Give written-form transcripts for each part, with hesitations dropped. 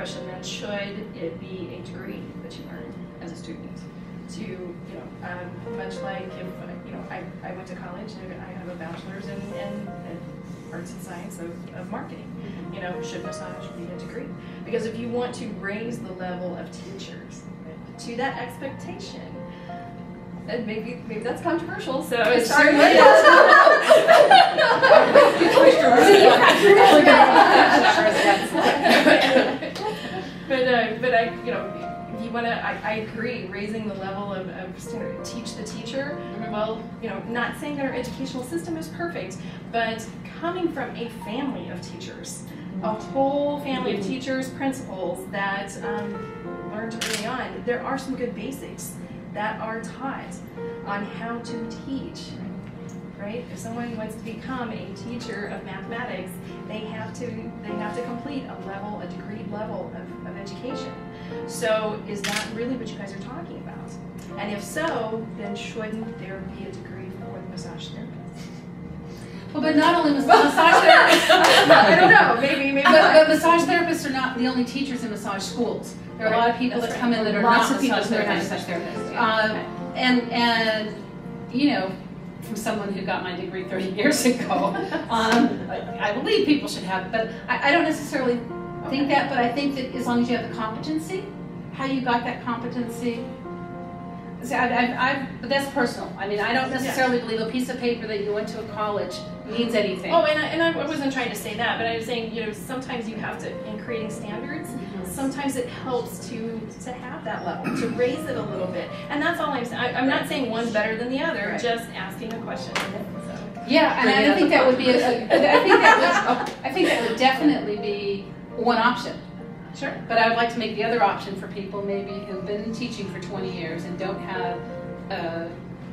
question then, should it be a degree that you earn as a student? To, much like if, I went to college and I have a bachelor's in arts and science of marketing. Should massage be a degree? Because if you want to raise the level of teachers to that expectation, and maybe that's controversial, so it's sorry. But if you want to, I agree, raising the level of standard, teach the teacher. Well, not saying that our educational system is perfect, but coming from a family of teachers, a whole family of teachers, principals that learned early on, there are some good basics that are taught on how to teach, right? If someone wants to become a teacher of mathematics, they have to complete a degree level of education. So is that really what you guys are talking about? And if so, then shouldn't there be a degree for the massage therapist? Well, but not only massage therapists. I don't know, maybe. But massage therapists are not the only teachers in massage schools. There are a lot of people that come in that are not massage therapists. And from someone who got my degree 30 years ago, I believe people should have it. But I don't necessarily think that, but I think that as long as you have the competency, how you got that competency. See, but that's personal. I mean, I don't necessarily believe a piece of paper that you went to a college means anything. Oh, and I wasn't trying to say that, but I was saying, sometimes you have to, in creating standards, sometimes it helps to have that level, to raise it a little bit. And that's all I'm saying. I'm not saying one's better than the other, just asking a question. So. Yeah, and I think that would be I think that would definitely be one option. Sure. But I would like to make the other option for people maybe who've been teaching for 20 years and don't have a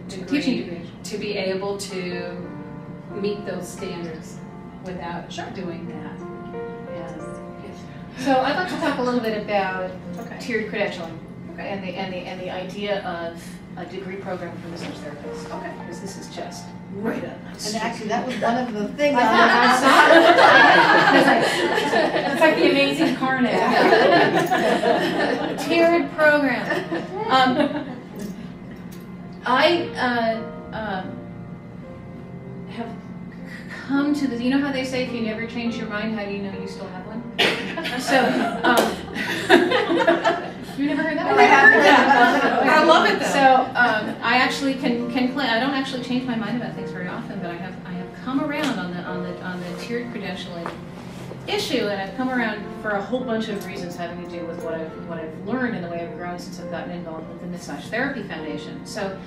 teaching degree to be able to meet those standards without doing that. Yes. So I'd like to talk a little bit about tiered credentialing and the idea of a degree program for massage therapists. Okay. Because this is just right up my street. And actually, that was one of the things It's like the Amazing Carnage. Tiered program. I have come to this. You know how they say if you never change your mind, how do you know you still have one? So, you never heard that? I haven't heard that. I love it though. So I actually can claim I don't actually change my mind about things very often, but I have come around on the tiered credentialing issue, and I've come around for a whole bunch of reasons having to do with what I've learned and the way I've grown since I've gotten involved with the Massage Therapy Foundation. So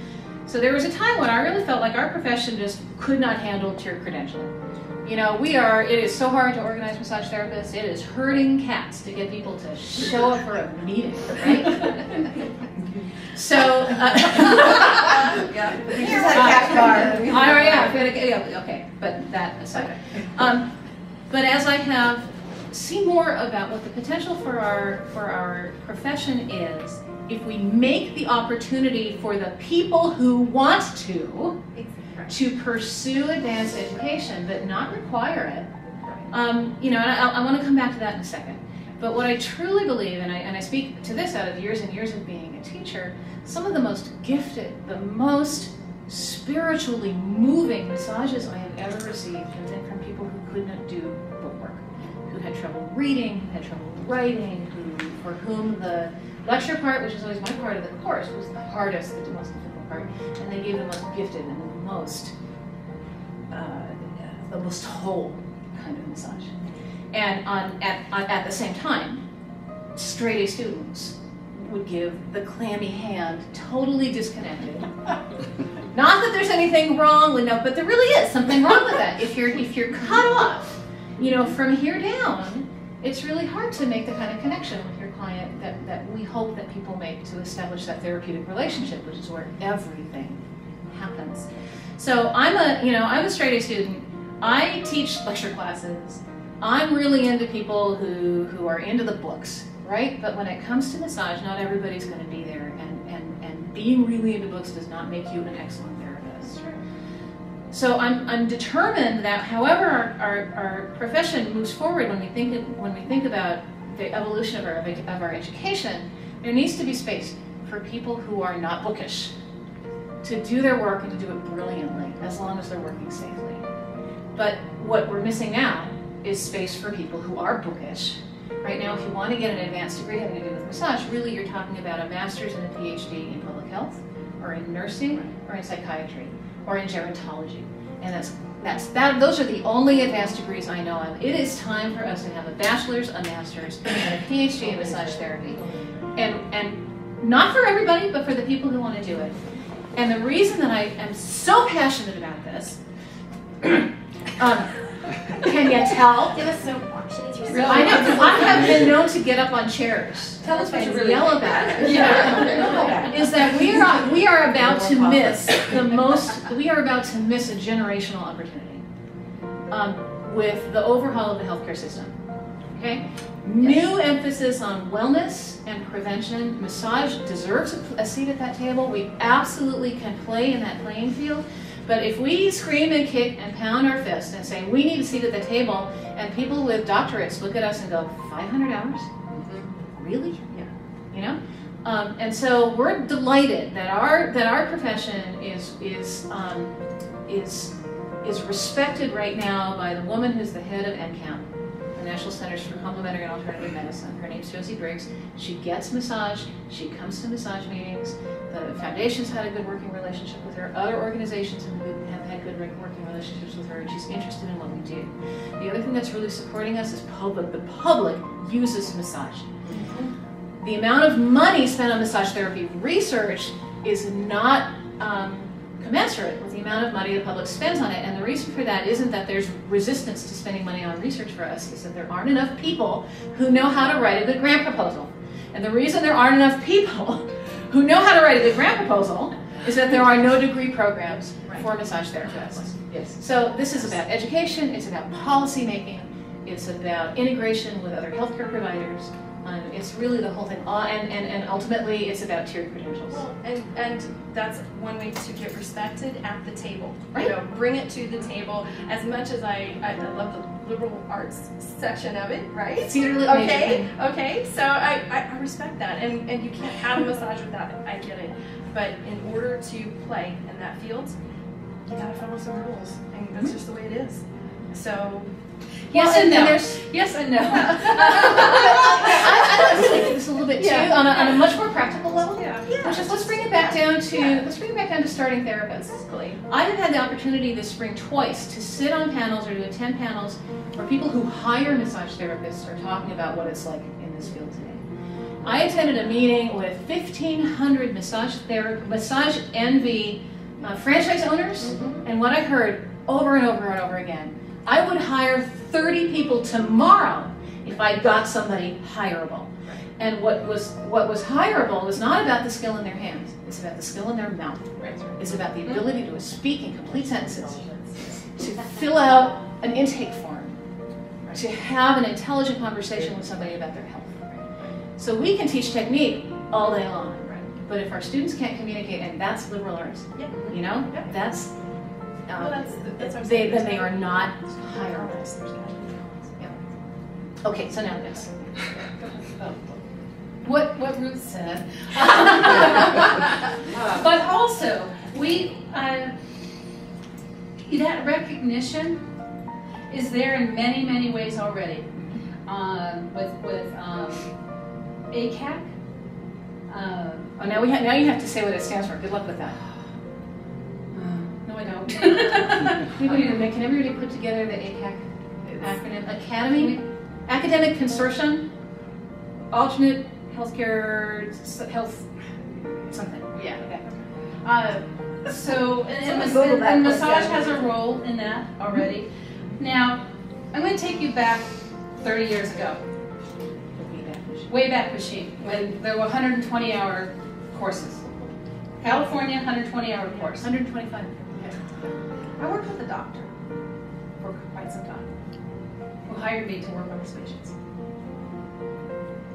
there was a time when I really felt like our profession just could not handle tiered credentialing. It is so hard to organize massage therapists. It is herding cats to get people to show up for a meeting, right? So, okay, but that aside. But as I have seen more about what the potential for our profession is, if we make the opportunity for the people who want to pursue advanced education, but not require it. And I want to come back to that in a second. But what I truly believe, and I speak to this out of years and years of being a teacher, some of the most gifted, the most spiritually moving massages I have ever received have been from people who could not do bookwork, who had trouble reading, who had trouble writing, for whom the lecture part, which is always my part of the course, was the hardest, the most difficult part, and they gave the most gifted and the most whole kind of massage. And at the same time, straight A students would give the clammy hand, totally disconnected. Not that there's anything wrong with but there really is something wrong with that. If you're cut off, from here down, it's really hard to make the kind of connection with your client that we hope that people make to establish that therapeutic relationship, which is where everything happens. So I'm a straight A student. I teach lecture classes. I'm really into people who are into the books, right? But when it comes to massage, not everybody's going to be there, and being really into books does not make you an excellent therapist. Sure. So I'm determined that however our profession moves forward, when we think about the evolution of our education, there needs to be space for people who are not bookish to do their work and to do it brilliantly, as long as they're working safely. But what we're missing now is space for people who are bookish. Right now, if you want to get an advanced degree having to do with massage, really you're talking about a master's and a PhD in public health, or in nursing, or in psychiatry, or in gerontology. And those are the only advanced degrees I know of. It is time for us to have a bachelor's, a master's, and a PhD in massage therapy. And not for everybody, but for the people who want to do it. And the reason that I am so passionate about this, can you tell? Give us some options. I know. I have been known to get up on chairs. Tell us what you and really yell about it. Yeah. Is that we are about to miss we are about to miss a generational opportunity with the overhaul of the healthcare system. Okay? New emphasis on wellness and prevention. Massage deserves a seat at that table. We absolutely can play in that playing field. But if we scream and kick and pound our fists and say we need a seat at the table, and people with doctorates look at us and go, 500 hours? Really? Yeah. You know? And so we're delighted that our profession is respected right now by the woman who's the head of NCAM, the National Centers for Complementary and Alternative Medicine. Her name's Josie Briggs. She gets massage. She comes to massage meetings. The foundation's had a good working relationship with her. Other organizations have had good working relationships with her, and she's interested in what we do. The other thing that's really supporting us is public. The public uses massage. The amount of money spent on massage therapy research is not commensurate with the amount of money the public spends on it. And the reason for that isn't that there's resistance to spending money on research for us, is that there aren't enough people who know how to write a good grant proposal. And the reason there aren't enough people who know how to write a good grant proposal is that there are no degree programs for massage therapists. Yes. So this is about education, it's about policy making, it's about integration with other healthcare providers. It's really the whole thing, and ultimately it's about tiered credentials. Well, and that's one way to get respected at the table. Right. You know, bring it to the table. As much as I love the liberal arts section of it, right? Okay. So I respect that, and you can't have a massage without it. I get it, but in order to play in that field, you gotta follow some rules, and that's just the way it is. So. Yes and no. Yes and no. I'd like to take this a little bit too, on a much more practical level. Which is, let's bring it back down to starting therapists. I have had the opportunity this spring twice to sit on panels or to attend panels where people who hire massage therapists are talking about what it's like in this field today. I attended a meeting with 1,500 massage envy franchise owners, and what I heard over and over and over again, I would hire 30 people tomorrow if I got somebody hireable. And what was hireable was not about the skill in their hands. It's about the skill in their mouth. It's about the ability to speak in complete sentences, to fill out an intake form, to have an intelligent conversation with somebody about their health. So we can teach technique all day long, but if our students can't communicate, and that's liberal arts, you know, that's. Then they are not hireable. Okay, so now this. What Ruth said. But also, that recognition is there in many ways already. With ACAC. Now you have to say what it stands for. Good luck with that. No, I don't. Can everybody put together the ACAC acronym? Academic Consortium, Alternate Healthcare, Health, something. Yeah. Okay. So, and massage has a role in that already. Now, I'm going to take you back 30 years ago. Wayback Machine, when there were 120-hour courses. California, 120-hour course. 125. I worked with a doctor for quite some time Who hired me to work on his patients.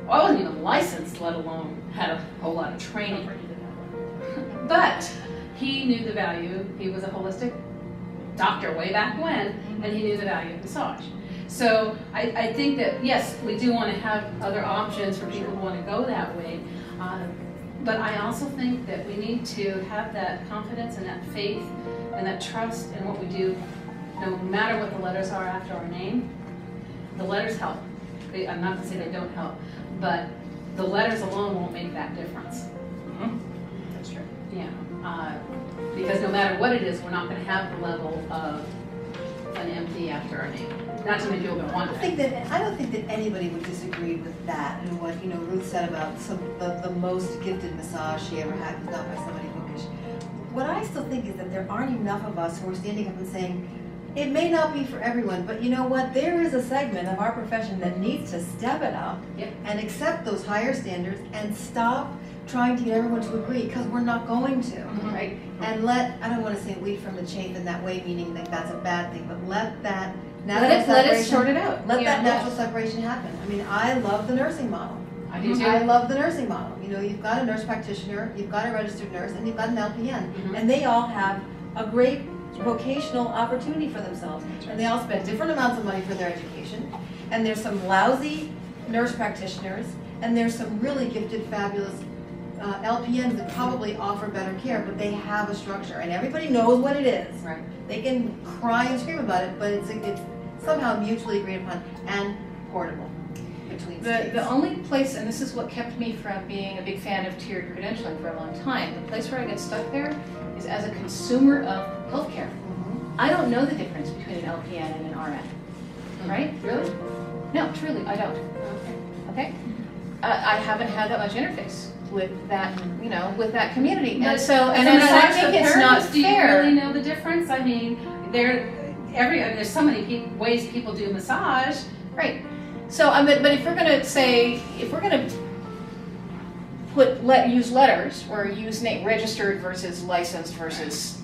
Well, I wasn't even licensed, let alone had a whole lot of training. But he knew the value. He was a holistic doctor way back when, and he knew the value of massage. So I think that, yes, we do want to have other options for people who want to go that way. But I also think that we need to have that confidence and that faith and that trust in what we do, no matter what the letters are after our name. The letters help. I'm not going to say they don't help, but the letters alone won't make that difference. That's true. Yeah. Because no matter what it is, we're not going to have the level of an MD after our name. Not too many people are going to want that. I don't think that anybody would disagree with that and what Ruth said about the most gifted massage she ever had was not by somebody bookish. What I still think is that there aren't enough of us who are standing up and saying, it may not be for everyone, but you know what? There is a segment of our profession that needs to step it up and accept those higher standards and stop trying to get everyone to agree, because we're not going to, right? And I don't want to say wheat from the chaff in that way, meaning that that's a bad thing, but let that natural separation, let it sort it out. Let that natural separation happen. I mean, I love the nursing model. I do too. I love the nursing model. You've got a nurse practitioner, you've got a registered nurse, and you've got an LPN, and they all have a great vocational opportunity for themselves, and they all spend different amounts of money for their education. And there's some lousy nurse practitioners, and there's some really gifted, fabulous LPNs that probably offer better care, but they have a structure, and everybody knows what it is. Right. They can cry and scream about it, but it's somehow mutually agreed upon and portable between states. The only place, and this is what kept me from being a big fan of tiered credentialing for a long time, the place where I get stuck there is as a consumer of healthcare. I don't know the difference between an LPN and an RN, right? Really? No, truly, I don't. Okay? I haven't had that much interface with that, with that community. And so I think it's not fair. Do you really know the difference? I mean, there's so many ways people do massage. Right. So, but if we're going to use letters or use name registered versus licensed versus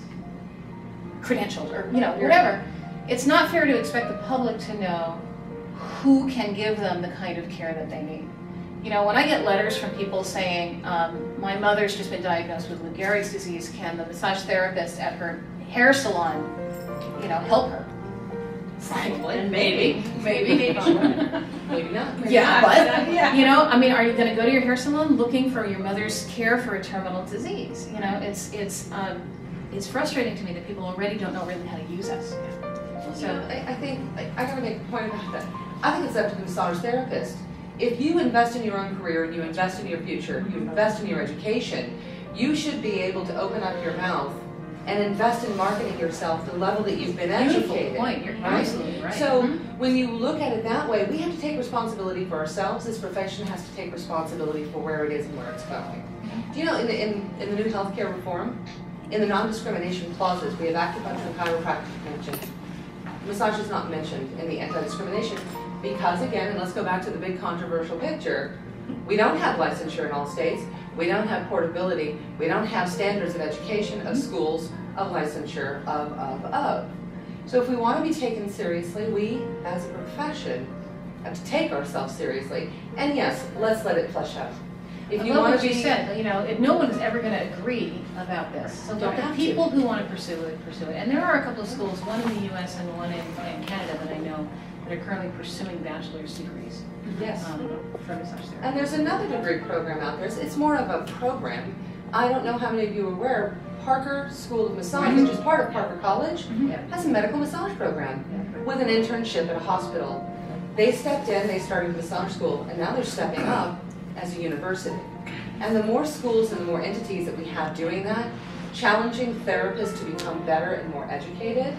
credentialed or whatever, it's not fair to expect the public to know who can give them the kind of care that they need. When I get letters from people saying, my mother's just been diagnosed with Lou Gehrig's disease, can the massage therapist at her hair salon, help her? Probably. Maybe. Maybe not. Yeah, but, are you going to go to your hair salon looking for your mother's care for a terminal disease? It's frustrating to me that people already don't know really how to use us. So I think, I gotta make a point about that. I think it's up to the massage therapist. If you invest in your own career and you invest in your future, you invest in your education, you should be able to open up your mouth and invest in marketing yourself to the level that you've been educated. Beautiful point. You're absolutely right. So when you look at it that way, we have to take responsibility for ourselves. This profession has to take responsibility for where it is and where it's going. Do you know, in the new healthcare reform, in the non-discrimination clauses, we have acupuncture and chiropractic mentioned. Massage is not mentioned in the anti-discrimination because, again, and let's go back to the big controversial picture, we don't have licensure in all states, we don't have portability, we don't have standards of education, of schools, of licensure, of. So if we want to be taken seriously, we, as a profession, have to take ourselves seriously. And yes, let's let it flesh out. If you want to be said, no one's ever going to agree about this. So let the people who want to pursue it, pursue it. And there are a couple of schools, one in the U.S. and one in Canada that I know that are currently pursuing bachelor's degrees. Yes. For massage therapy. And there's another degree program out there. It's more of a program. I don't know how many of you are aware, Parker School of Massage, which is part of Parker College, has a medical massage program with an internship at a hospital. They stepped in, they started massage school, and now they're stepping up as a university. And the more schools and the more entities that we have doing that, challenging therapists to become better and more educated,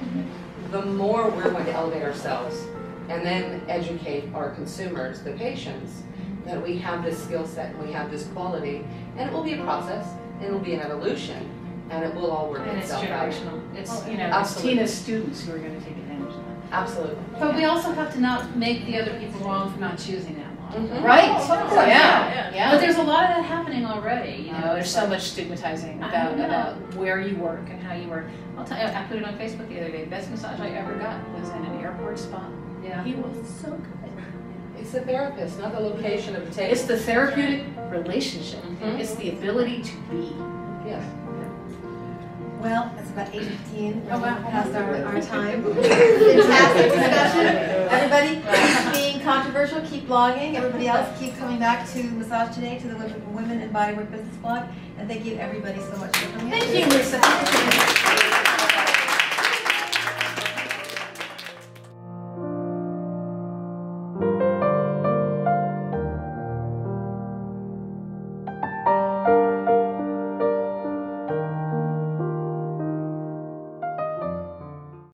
the more we're going to elevate ourselves and then educate our consumers, the patients, that we have this skill set and we have this quality. And it will be a process, and it will be an evolution, and it will all work itself out. And it's generational. It's Tina's students who are going to take advantage of that. Absolutely. But we also have to not make the other people wrong for not choosing that model. Right. Oh, Yeah. But there's a lot of that happening already. There's so much stigmatizing about where you work and how you work. I'll tell you, I put it on Facebook the other day. Best massage I ever got was in an airport spa. Yeah. He was so good. It's the therapist, not the location of the table. It's the therapeutic relationship. It's the ability to be. Yes. Well, it's about 8:15. Oh, wow. Past our time. Fantastic discussion. Everybody, keep being controversial, keep blogging. Everybody else, keep coming back to Massage Today, to the Women in Bodywork Business blog. And thank you everybody so much for coming. Thank you, Lisa.